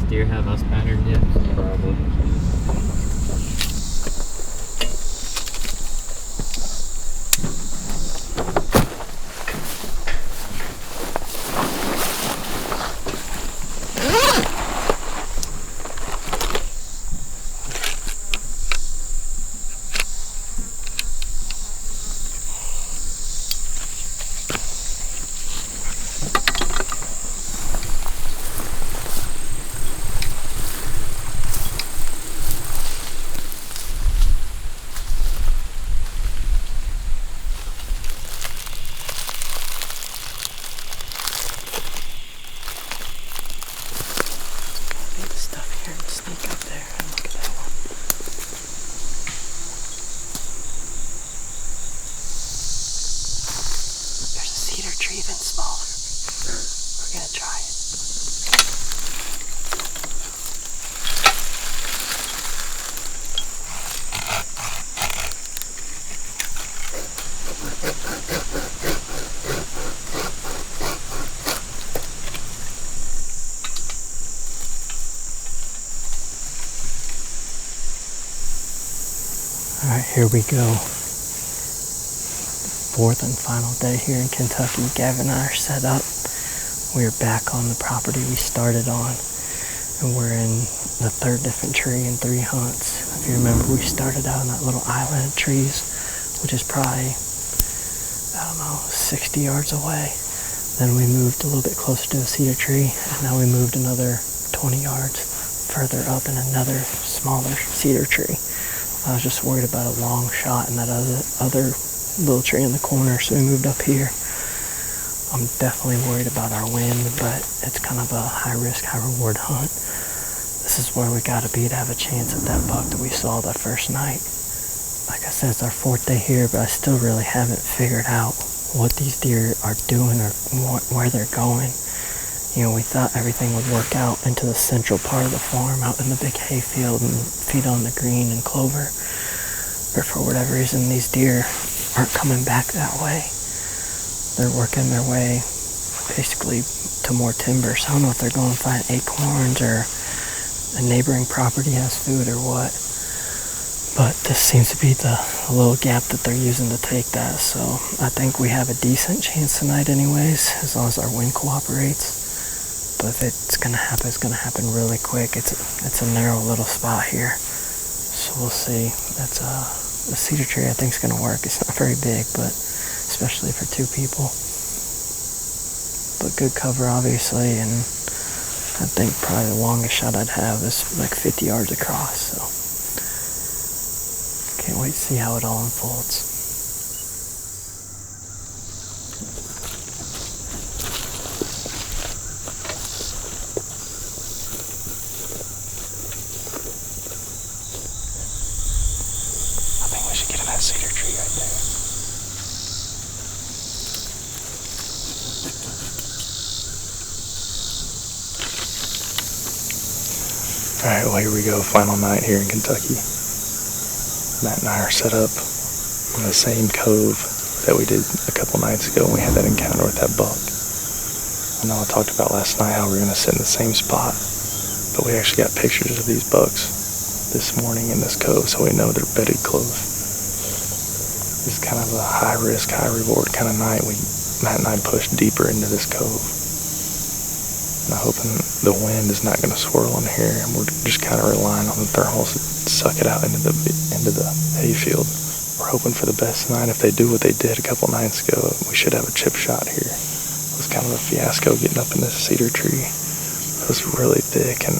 deer have us patterned yet? Probably. Alright, here we go. Fourth and final day here in Kentucky. Gavin and I are set up. We're back on the property we started on. And we're in the third different tree in 3 hunts. If you remember, we started out on that little island of trees, which is probably, 60 yards away. Then we moved a little bit closer to a cedar tree, and now we moved another 20 yards further up in another smaller cedar tree. I was just worried about a long shot in that other little tree in the corner, so we moved up here. I'm definitely worried about our wind, but it's kind of a high-risk, high-reward hunt. This is where we gotta be to have a chance at that buck that we saw that first night. Like I said, it's our 4th day here, but I still really haven't figured out what these deer are doing or where they're going. You know, we thought everything would work out into the central part of the farm, out in the big hayfield and feed on the green and clover. But for whatever reason, these deer aren't coming back that way. They're working their way basically to more timber. So I don't know if they're going to find acorns or a neighboring property has food or what. But this seems to be the little gap that they're using to take that. So I think we have a decent chance tonight anyways, as long as our wind cooperates. But if it's going to happen, it's going to happen really quick. It's a narrow little spot here. So we'll see. That's the cedar tree I think is going to work. It's not very big, but especially for 2 people. But good cover, obviously, and I think probably the longest shot I'd have is like 50 yards across. So can't wait to see how it all unfolds. Cedar tree right there. Alright, well here we go, final night here in Kentucky. Matt and I are set up on the same cove that we did a couple nights ago when we had that encounter with that buck. I know I talked about last night how we were going to sit in the same spot, but we actually got pictures of these bucks this morning in this cove, so we know they're bedded close. It's kind of a high-risk, high-reward kind of night. Matt and I pushed deeper into this cove. And I'm hoping the wind is not going to swirl in here, and we're just kind of relying on the thermals to suck it out into the hayfield. We're hoping for the best tonight. If they do what they did a couple nights ago, we should have a chip shot here. It was kind of a fiasco getting up in this cedar tree. It was really thick, and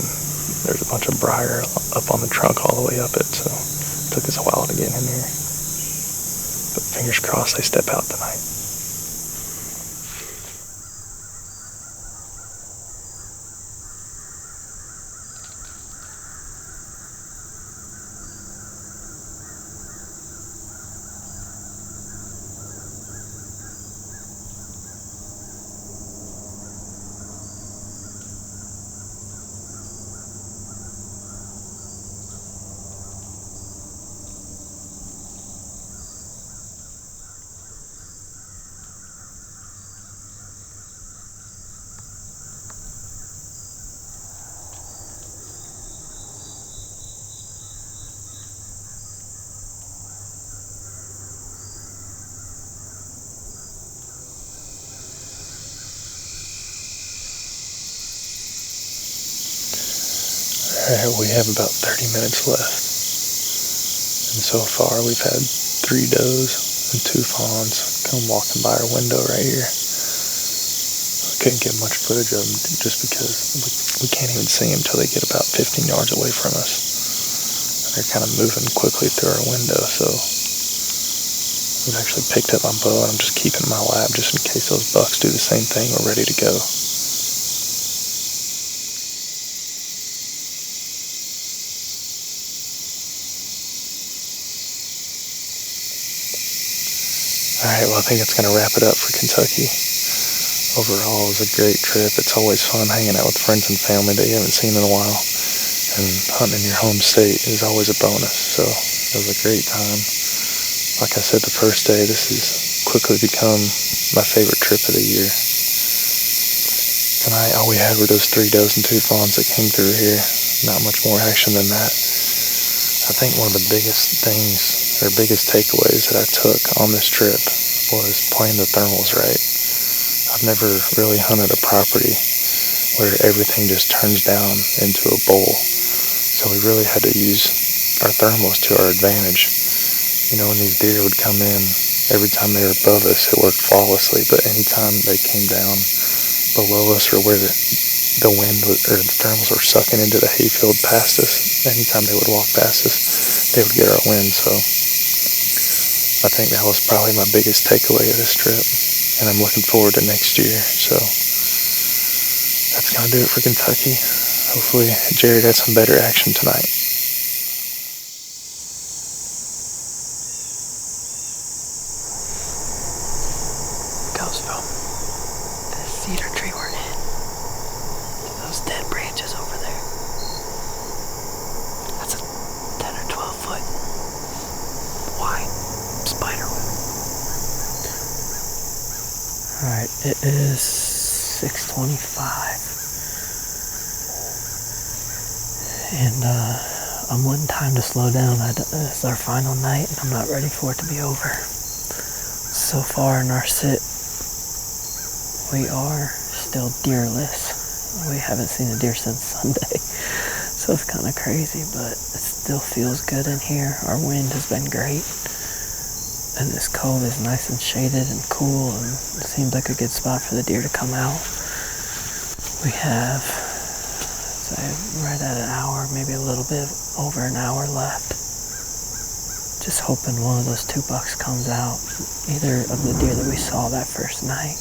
there's a bunch of briar up on the trunk all the way up it, so it took us a while to get in here. But fingers crossed they step out tonight. Alright, we have about 30 minutes left. And so far we've had 3 does and 2 fawns come walking by our window right here. I couldn't get much footage of them just because we can't even see them until they get about 15 yards away from us. And they're kind of moving quickly through our window, so I've actually picked up my bow and I'm just keeping it in my lap just in case those bucks do the same thing. We're ready to go. Alright, well I think that's going to wrap it up for Kentucky. Overall, it was a great trip. It's always fun hanging out with friends and family that you haven't seen in a while. And hunting in your home state is always a bonus. So it was a great time. Like I said the first day, this has quickly become my favorite trip of the year. Tonight, all we had were those 3 does and 2 fawns that came through here. Not much more action than that. I think one of the biggest things, or biggest takeaways that I took on this trip was playing the thermals right. I've never really hunted a property where everything just turns down into a bowl. So we really had to use our thermals to our advantage. You know, when these deer would come in, every time they were above us, it worked flawlessly. But anytime they came down below us or where the wind or the thermals were sucking into the hayfield past us, anytime they would walk past us, they would get our wind. So I think that was probably my biggest takeaway of this trip. And I'm looking forward to next year. So that's going to do it for Kentucky. Hopefully Jared had some better action tonight. Goes from the cedar tree we're in to those dead branches over there. That's a 10 or 12 foot wide spider web. Alright, it is 6:25. And I'm wanting time to slow down. It's our final night and I'm not ready for it to be over. So far in our sit, we are still deerless. We haven't seen a deer since Sunday. So it's kind of crazy, but it still feels good in here. Our wind has been great. And this cove is nice and shaded and cool, and it seems like a good spot for the deer to come out. We have, say, right at an hour, maybe a little bit over an hour left. Just hoping one of those 2 bucks comes out, either of the deer that we saw that first night.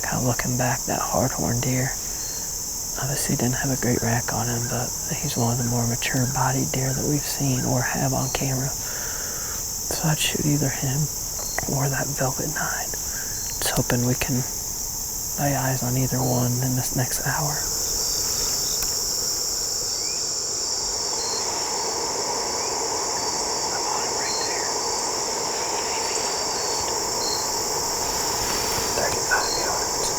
Kind of looking back, that hardhorn deer, obviously didn't have a great rack on him, but he's one of the more mature bodied deer that we've seen or have on camera. So I'd shoot either him or that Velvet 9. Just hoping we can lay eyes on either one in this next hour. I'm on him right there. 35 yards.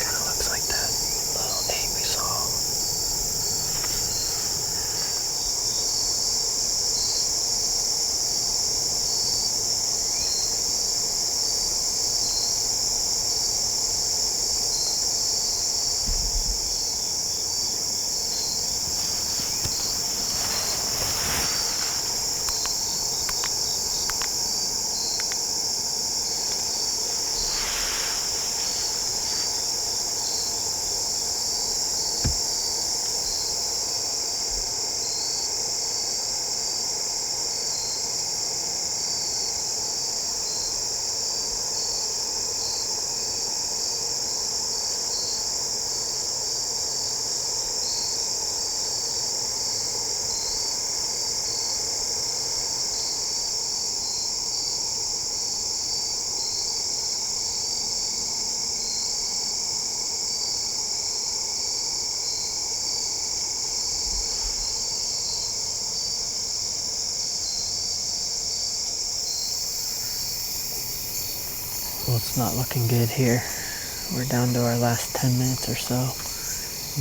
Kind of looks like that little 8 we saw. Well, it's not looking good here. We're down to our last 10 minutes or so.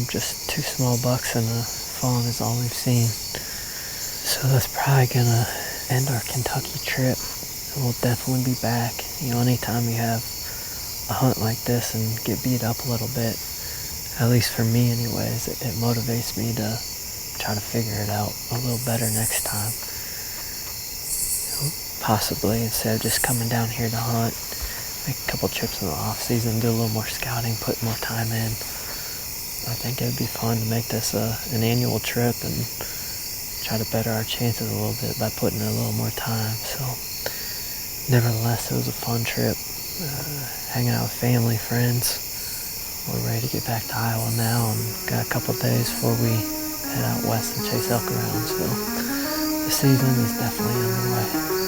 Just 2 small bucks and a fawn is all we've seen. So that's probably gonna end our Kentucky trip. And we'll definitely be back. You know, anytime you have a hunt like this and get beat up a little bit, at least for me anyways, it motivates me to try to figure it out a little better next time. Possibly, instead of just coming down here to hunt, make a couple trips in the off season, do a little more scouting, put more time in. I think it would be fun to make this an annual trip and try to better our chances a little bit by putting in a little more time. So nevertheless, it was a fun trip, hanging out with family, friends. We're ready to get back to Iowa now and got a couple days before we head out west and chase elk around. So the season is definitely underway.